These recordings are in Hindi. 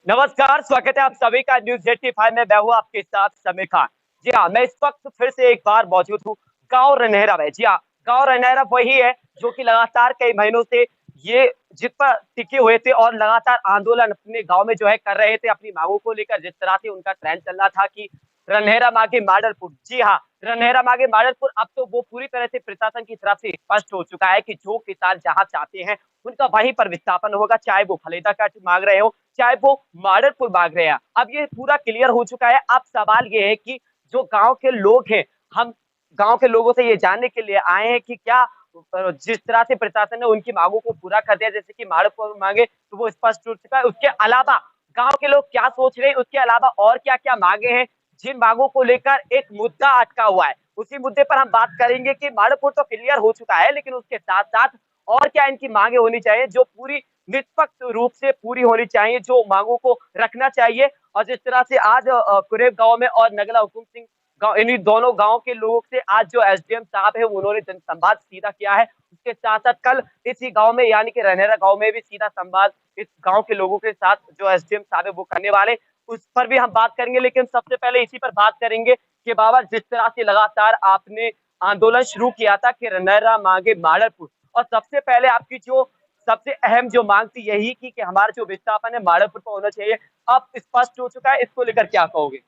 नमस्कार, स्वागत है आप सभी का न्यूज 85 में। मैं हूँ आपके साथ समीर खान। जी हाँ, मैं इस वक्त फिर से एक बार मौजूद हूँ गांव रनहेरा में। जी हाँ, गांव रनहेरा वही है जो कि लगातार कई महीनों से ये जिस पर टिके हुए थे और लगातार आंदोलन अपने गांव में जो है कर रहे थे अपनी मांगों को लेकर। जिस तरह से उनका ट्रेंड चल रहा था कि रनहेरा मांगे मॉडलपुर। जी हाँ, रनहेरा मांगे मॉडलपुर। अब तो वो पूरी तरह से प्रशासन की तरफ से स्पष्ट हो चुका है कि जो किसान जहाँ चाहते हैं उनका वहीं पर विस्थापन होगा, चाहे वो फलेदा कट मांग रहे हो, चाहे वो मॉडलपुर मांग रहे हैं। अब ये पूरा क्लियर हो चुका है। अब सवाल ये है कि जो गांव के लोग हैं, हम गांव के लोगों से ये जानने के लिए आए हैं कि क्या जिस तरह से प्रशासन ने उनकी मांगों को पूरा कर दिया, जैसे कि मॉडलपुर मांगे, तो वो स्पष्ट हो चुका है। उसके अलावा गांव के लोग क्या सोच रहे हैं, उसके अलावा और क्या क्या मांगे हैं, जिन मांगों को लेकर एक मुद्दा अटका हुआ है, उसी मुद्दे पर हम बात करेंगे कि मॉडलपुर तो क्लियर हो चुका है, लेकिन उसके साथ साथ और क्या इनकी मांगे होनी चाहिए जो पूरी निष्पक्ष रूप से पूरी होनी चाहिए, जो मांगों को रखना चाहिए। और जिस तरह से आज कुरेब गांव में और नगला हुकुम सिंह गांव, इन्हीं दोनों गांव के लोगों से आज जो एसडीएम साहब है उन्होंने जनसंवाद सीधा किया है। उसके साथ साथ कल इसी गांव में यानी कि रनहेरा गांव में भी सीधा संवाद इस गांव के लोगों के साथ जो एसडीएम साहब है वो करने वाले, उस पर भी हम बात करेंगे। लेकिन सबसे पहले इसी पर बात करेंगे कि बाबा, जिस तरह से लगातार आपने आंदोलन शुरू किया था कि रनहेरा मांगे मॉडलपुर, और सबसे पहले आपकी जो सबसे अहम जो मांग थी यही कि हमारा जो विस्थापन है मॉडलपुर पर होना चाहिए, अब स्पष्ट हो चुका है। इसको लेकर क्या कहोगे?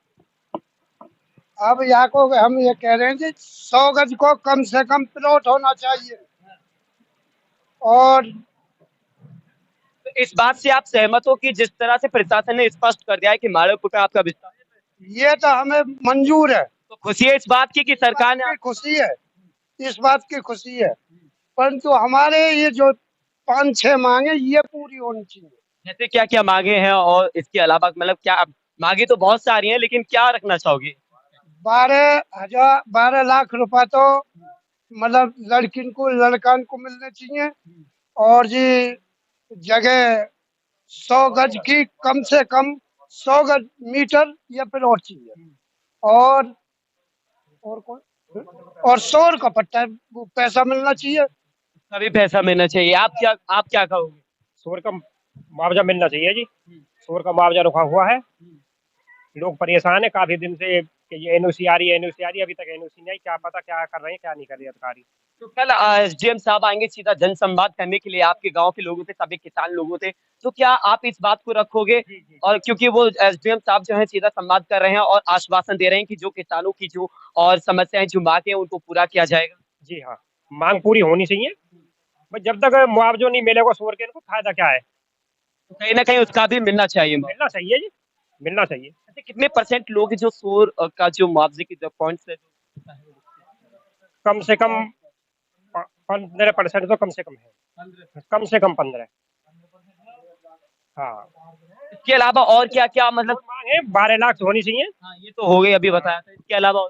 अब यहाँ को हम ये कह रहे हैं कि 100 गज को कम से कम प्लॉट होना चाहिए। और तो इस बात से आप सहमत हो कि जिस तरह से प्रशासन ने स्पष्ट कर दिया है कि मॉडलपुर पे आपका विस्तार है? ये तो हमें मंजूर है। तो खुशी है इस बात की कि इस बात सरकार ने की खुशी है, इस बात की खुशी है। परंतु हमारे ये जो 5-6 मांगे ये पूरी होनी चाहिए। जैसे क्या क्या मांगे हैं, और इसके अलावा मतलब क्या मांगे तो बहुत सारी हैं, लेकिन क्या रखना चाहोगे? 12 लाख रुपए तो मतलब लड़किन को लड़कान को मिलने चाहिए। और जी जगह 100 गज की कम से कम 100 गज मीटर या प्लॉट चाहिए। और और कौन और शोर का पट्टा वो पैसा मिलना चाहिए। सभी पैसा मिलना चाहिए। आप क्या कहोगे? शोर का मुआवजा मिलना चाहिए जी। शोर का मुआवजा रुका हुआ है, लोग परेशान है काफी दिन से कि ये एनओसी आ रही है, एनओसी आ रही है, अभी तक एनओसी नहीं आई। क्या पता क्या कर रहे हैं क्या नहीं कर रहे अधिकारी। तो कल एसडीएम साहब आएंगे सीधा जनसंवाद करने के लिए आपके गांव के लोगों से, सभी किसान लोगों से, तो क्या आप इस बात को रखोगे? जी जी और क्योंकि वो एसडीएम साहब जो है सीधा संवाद कर रहे हैं और आश्वासन दे रहे हैं कि जो किसानों की जो और समस्याएं जो मांगे हैं उनको पूरा किया जाएगा। जी हाँ, मांग पूरी होनी चाहिए। बस जब तक मुआवजा नहीं मिलेगा शोर के, इनको फायदा क्या है। तो कहीं ना कहीं उसका भी मिलना चाहिए। मिलना चाहिए जी, मिलना चाहिए। ऐसे कितने परसेंट लोग जो शोर का जो मुआवजे की जो पॉइंट्स है, कम से कम 15% तो कम से कम है, कम से कम 15। हाँ, इसके अलावा और क्या क्या मतलब? और मांग है 12 लाख से होनी चाहिए। हाँ, ये तो हो गई, अभी बताया था। इसके अलावा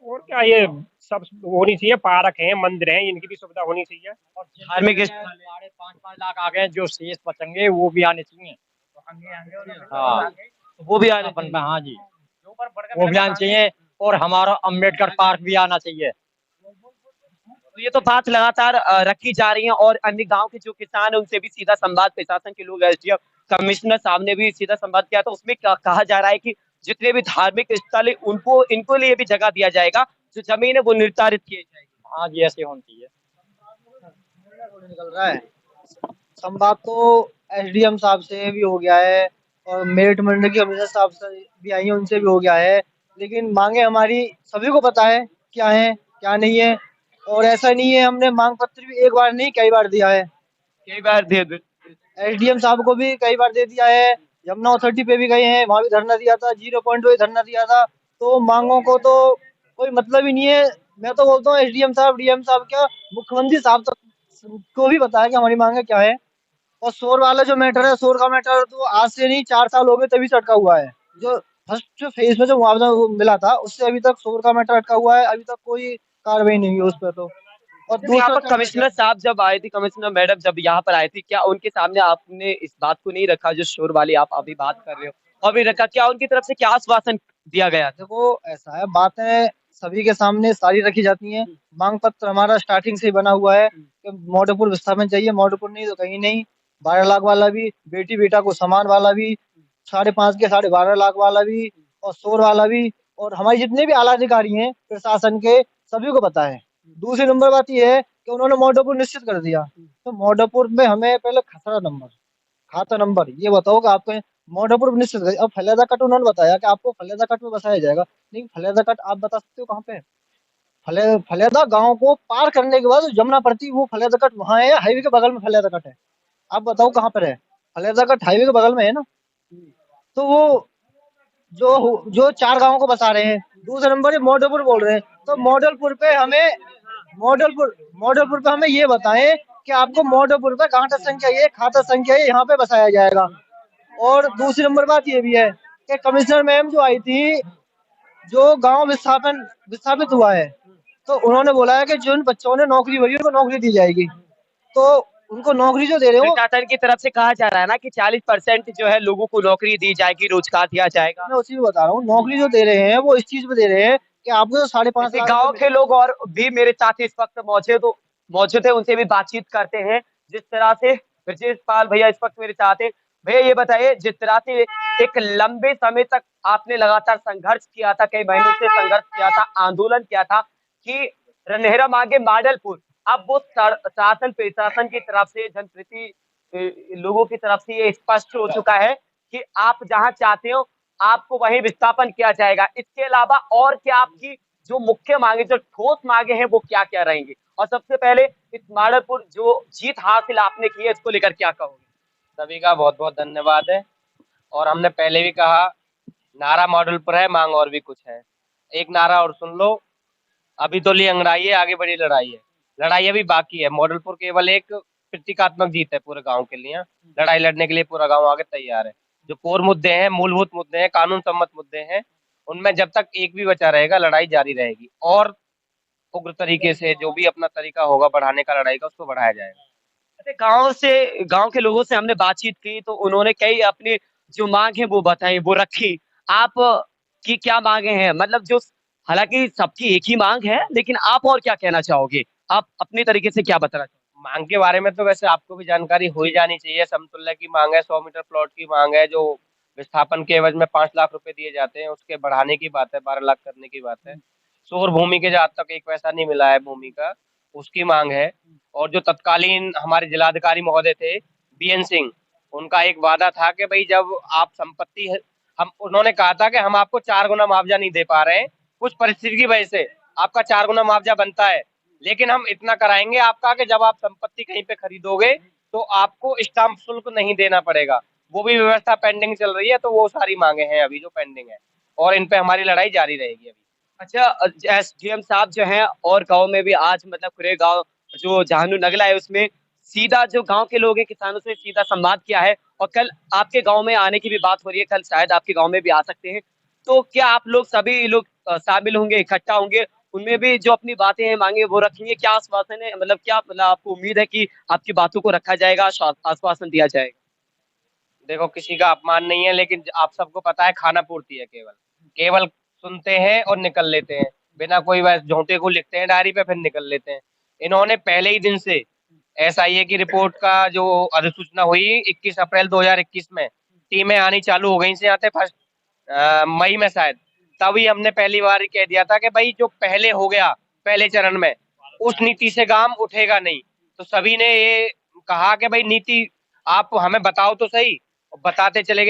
और क्या, ये सब होनी चाहिए। पार्क है, मंदिर है, इनकी भी सुविधा होनी चाहिए। और धार्मिक स्थल, 5-5 लाख आ गए, जो शेष बचेंगे वो भी आने चाहिए। हाँ, तो वो भी आने अपन में, हाँ जी, वो भी आने चाहिए। और हमारा अम्बेडकर पार्क भी आना चाहिए। तो ये तो बात लगातार रखी जा रही है, और अन्य गांव के जो किसान है उनसे भी सीधा संवाद प्रशासन के लोग, एसडीएम कमिश्नर साहब ने भी सीधा संवाद किया। तो उसमें कहा जा रहा है कि जितने भी धार्मिक स्थल है उनको इनको लिए भी जगह दिया जाएगा, जो जमीन है वो निर्धारित किए जाएगी। हाँ जी, ऐसे होना चाहिए। निकल रहा है संवाद तो एसडीएम साहब से भी हो गया है और मेरिट मंडल की कमिश्नर साहब से भी आई है, उनसे भी हो गया है। लेकिन मांगे हमारी सभी को पता है क्या है क्या नहीं है। और ऐसा नहीं है, हमने मांग पत्र भी एक बार नहीं कई बार दिया है। कई बार दे दे- एसडीएम साहब को भी कई बार दे दिया है। यमुना अथॉरिटी पे भी गए हैं, वहां भी धरना दिया था, 0 पॉइंट पे धरना दिया था। तो मांगों को तो कोई मतलब ही नहीं है। मैं तो बोलता हूँ एसडीएम साहब, डीएम साहब, क्या मुख्यमंत्री साहब तक को भी बताया कि हमारी मांगे क्या है। और शोर वाला जो मैटर है, शोर का मैटर तो आज से नहीं 4 साल हो गए तभी से अटका हुआ है। जो फर्स्ट जो फेज में जो मुआवजा मिला था उससे अभी तक शोर का मैटर अटका हुआ है। अभी तक कोई कार्रवाई नहीं हुई उस पर। तो और जब यहाँ दूसरा पर कमिश्नर साहब जब आए थे, कमिश्नर मैडम जब यहाँ पर आए थे, क्या उनके सामने आपने इस बात को नहीं रखा जो शोर वाली आप अभी बात कर रहे हो, अभी रखा? क्या उनकी तरफ से क्या आश्वासन दिया गया था? देखो ऐसा है, बातें सभी के सामने सारी रखी जाती हैं। मांग पत्र हमारा स्टार्टिंग से ही बना हुआ है कि मॉडलपुर विस्थापन चाहिए, मॉडलपुर नहीं तो कहीं नहीं। 12 लाख वाला भी, बेटी बेटा को समान वाला भी, 5.5 के 12.5 लाख वाला भी और शोर वाला भी, और हमारे जितने भी आला अधिकारी हैं प्रशासन के, सभी को पता है। दूसरी नंबर बात ये है कि उन्होंने मॉडोपुर निश्चित कर दिया, तो मॉडोपुर में हमें पहले खसरा नंबर, खाता नंबर ये बताओ कि आपके मॉडोपुर निश्चित कर। अब फलेदा कट उन्होंने बताया कि आपको फलेदा कट में बसाया जाएगा, लेकिन फलेदा कट आप बता सकते हो कहाँ पे है? फलेदा गांव को पार करने के बाद जमुना पड़ती, वो फलेदा कट वहां है, हाईवे के बगल में फलेदा कट है। आप बताओ कहाँ पर है? फलेदा कट हाईवे के बगल में है ना। तो वो जो जो 4 गांवों को बसा रहे हैं, दूसरे नंबर ये मॉडलपुर बोल रहे हैं, तो मॉडलपुर पे हमें ये बताएं कि आपको मॉडलपुर पे घाटा संख्या ये, खाता संख्या ये यहाँ पे बसाया जाएगा। और दूसरी नंबर बात ये भी है कि कमिश्नर मैम जो आई थी, जो गांव विस्थापित हुआ है, तो उन्होंने बोला है कि जिन बच्चों ने नौकरी हुई उनको नौकरी दी जाएगी, तो उनको नौकरी जो दे रहे हो। प्रशासन की तरफ से कहा जा रहा है ना कि 40% जो है लोगों को नौकरी दी जाएगी, रोजगार दिया जाएगा। मैं उसी में बता रहा हूँ, नौकरी जो दे रहे हैं वो इस चीज पे दे रहे हैं कि आपको 5.5 लाख गांव के लोग और भी मेरे साथ इस वक्त मौजूद है, उनसे भी बातचीत करते हैं। जिस तरह से ब्रजेश पाल भैया इस वक्त मेरे साथ है। भैया ये बताइए, जिस तरह से एक लंबे समय तक आपने लगातार संघर्ष किया था, कई महीनों से संघर्ष किया था, आंदोलन किया था कि रनहेरा मांगे मॉडलपुर, अब वो शासन प्रशासन की तरफ से, जनप्रति लोगों की तरफ से ये स्पष्ट हो चुका है कि आप जहां चाहते हो आपको वहीं विस्थापन किया जाएगा। इसके अलावा और क्या आपकी जो मुख्य मांगे, जो ठोस मांगे हैं, वो क्या क्या रहेंगी? और सबसे पहले इस मॉडलपुर जो जीत हासिल आपने की है, इसको लेकर क्या कहोगे? सभी का बहुत बहुत धन्यवाद है। और हमने पहले भी कहा, नारा मॉडलपुर है, मांग और भी कुछ है। एक नारा और सुन लो, अभी तो ली अंगड़ाई है, आगे बड़ी लड़ाई है। लड़ाई अभी बाकी है। मॉडलपुर केवल एक प्रतीकात्मक जीत है पूरे गांव के लिए। लड़ाई लड़ने के लिए पूरा गांव आगे तैयार है। जो कोर मुद्दे हैं, मूलभूत मुद्दे हैं, कानून सम्मत मुद्दे हैं, उनमें जब तक एक भी बचा रहेगा लड़ाई जारी रहेगी। और उग्र तरीके से जो भी अपना तरीका होगा बढ़ाने का लड़ाई का, उसको बढ़ाया जाएगा। गांव के लोगों से हमने बातचीत की तो उन्होंने कई अपनी जो मांग है वो बताई, वो रखी। आप की क्या मांगे हैं? मतलब जो, हालांकि सबकी एक ही मांग है, लेकिन आप और क्या कहना चाहोगे? आप अपनी तरीके से क्या बताना चाहोगे? मांग के बारे में तो वैसे आपको भी जानकारी हो ही जानी चाहिए। समतुल्य की मांग है, 100 मीटर प्लॉट की मांग है, जो विस्थापन के एवज में 5 लाख रुपए दिए जाते हैं, उसके बढ़ाने की बात है, 12 लाख करने की बात है। शोर भूमि के जो आज तक एक पैसा नहीं मिला है भूमि का, उसकी मांग है। और जो तत्कालीन हमारे जिलाधिकारी महोदय थे बीएन सिंह, उनका एक वादा था कि भाई जब आप संपत्ति, हम, उन्होंने कहा था कि हम आपको 4 गुना मुआवजा नहीं दे पा रहे हैं, कुछ परिस्थिति की वजह से आपका 4 गुना मुआवजा बनता है, लेकिन हम इतना कराएंगे आपका कि जब आप संपत्ति कहीं पे खरीदोगे तो आपको स्टाम्प शुल्क नहीं देना पड़ेगा। वो भी व्यवस्था पेंडिंग चल रही है। तो वो सारी मांगे हैं अभी जो पेंडिंग है, और इन पे हमारी लड़ाई जारी रहेगी अभी। अच्छा, एसडीएम साहब जो हैं और गांव में भी आज, मतलब पूरे गांव जो जहानू नगला है उसमें सीधा जो गांव के लोग हैं किसानों से सीधा संवाद किया है, और कल आपके गांव में आने की भी बात हो रही है, कल शायद आपके गांव में भी आ सकते हैं। तो क्या आप लोग सभी लोग शामिल होंगे, इकट्ठा होंगे, उनमें भी जो अपनी बातें हैं मांगे वो रखेंगे? क्या आश्वासन है, मतलब क्या, मतलब आपको उम्मीद है कि आपकी बातों को रखा जाएगा, आश्वासन दिया जाएगा? देखो, किसी का अपमान नहीं है, लेकिन आप सबको पता है खाना पूर्ति है। केवल सुनते हैं और निकल लेते हैं, बिना कोई वैसे झोंटे को लिखते हैं डायरी पे, फिर निकल लेते हैं। इन्होंने पहले ही दिन से एसआईए की रिपोर्ट का जो अधिसूचना हुई 21 अप्रैल 2021 में, टीमें आनी चालू हो गई से आते फर्स्ट मई में शायद, तभी हमने पहली बार कह दिया था कि भाई जो पहले हो गया पहले चरण में, उस नीति से काम उठेगा नहीं। तो सभी ने ये कहा कि भाई नीति आप हमें बताओ तो सही। बताते चले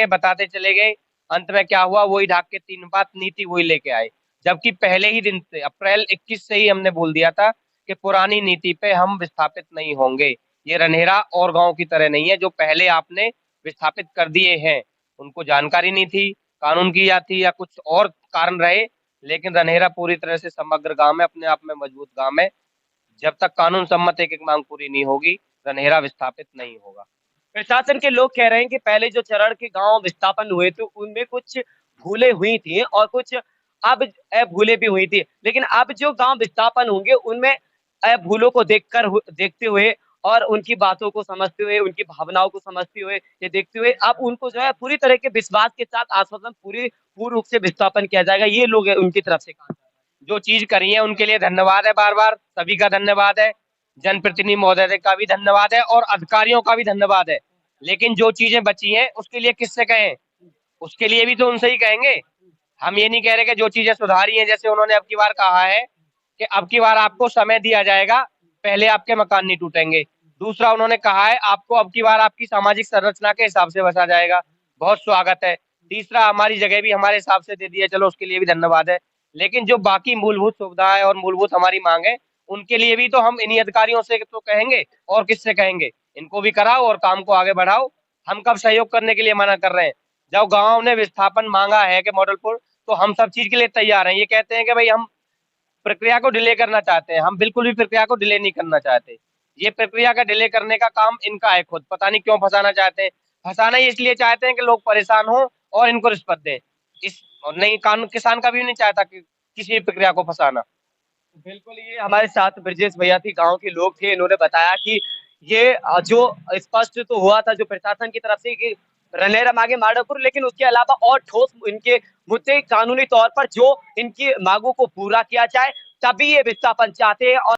गए। अंत में क्या हुआ, वही ढाक के 3 बात, नीति वही लेके आए। जबकि पहले ही दिन से, अप्रैल 21 से ही हमने बोल दिया था कि पुरानी नीति पे हम विस्थापित नहीं होंगे। ये रनहेरा और गांव की तरह नहीं है जो पहले आपने विस्थापित कर दिए हैं। उनको जानकारी नहीं थी, कानून की याद थी, या कुछ और कारण रहे, लेकिन रनहेरा पूरी तरह से समग्र गांव है, अपने आप में मजबूत गांव है। जब तक कानून सम्मत एक मांग पूरी नहीं होगी, रनहेरा विस्थापित नहीं होगा। प्रशासन के लोग कह रहे हैं कि पहले जो चरण के गांव विस्थापन हुए थे उनमें कुछ भूलें हुई थी और कुछ अब भूलें भी हुई थी, लेकिन अब जो गांव विस्थापन होंगे उनमें भूलों को देखते हुए और उनकी बातों को समझते हुए, उनकी भावनाओं को समझते हुए, ये देखते हुए अब उनको जो है पूरी तरह के विश्वास के साथ आश्वासन पूर्ण रूप से विस्थापन किया जाएगा, ये लोग उनकी तरफ से कहा। जो चीज करी है उनके लिए धन्यवाद है, बार बार सभी का धन्यवाद है, जनप्रतिनिधि महोदय का भी धन्यवाद है और अधिकारियों का भी धन्यवाद है। लेकिन जो चीजें बची हैं उसके लिए किससे कहें? उसके लिए भी तो उनसे ही कहेंगे। हम ये नहीं कह रहे कि जो चीजें सुधारी हैं, जैसे उन्होंने अब की बार कहा है कि अब की बार आपको समय दिया जाएगा, पहले आपके मकान नहीं टूटेंगे। दूसरा उन्होंने कहा है आपको अब की बार आपकी सामाजिक संरचना के हिसाब से बसा जाएगा, बहुत स्वागत है। तीसरा हमारी जगह भी हमारे हिसाब से दे दी है, चलो उसके लिए भी धन्यवाद है। लेकिन जो बाकी मूलभूत सुविधाएं और मूलभूत हमारी मांग है, उनके लिए भी तो हम इन्हीं अधिकारियों से तो कहेंगे, और किससे कहेंगे? इनको भी कराओ और काम को आगे बढ़ाओ। हम कब सहयोग करने के लिए मना कर रहे हैं? जब गांव ने विस्थापन मांगा है कि मॉडलपुर, तो हम सब चीज के लिए तैयार हैं। ये कहते हैं कि भाई हम प्रक्रिया को डिले करना चाहते हैं, हम बिल्कुल भी प्रक्रिया को डिले नहीं करना चाहते। ये प्रक्रिया का डिले करने का काम इनका है खुद, पता नहीं क्यों फंसाना चाहते हैं। फंसाना ही इसलिए चाहते हैं कि लोग परेशान हो और इनको रिश्वत दें। इस और नहीं, कानून किसान कभी नहीं चाहता कि किसी भी प्रक्रिया को फंसाना। बिल्कुल, ये हमारे साथ ब्रजेश भैया थी, गांव के लोग थे। इन्होंने बताया कि ये जो स्पष्ट तो हुआ था जो प्रशासन की तरफ से कि रनेरा मांगे माधोपुर, लेकिन उसके अलावा और ठोस इनके मुद्दे कानूनी तौर पर जो इनकी मांगों को पूरा किया जाए, तभी ये विस्थापन चाहते हैं। और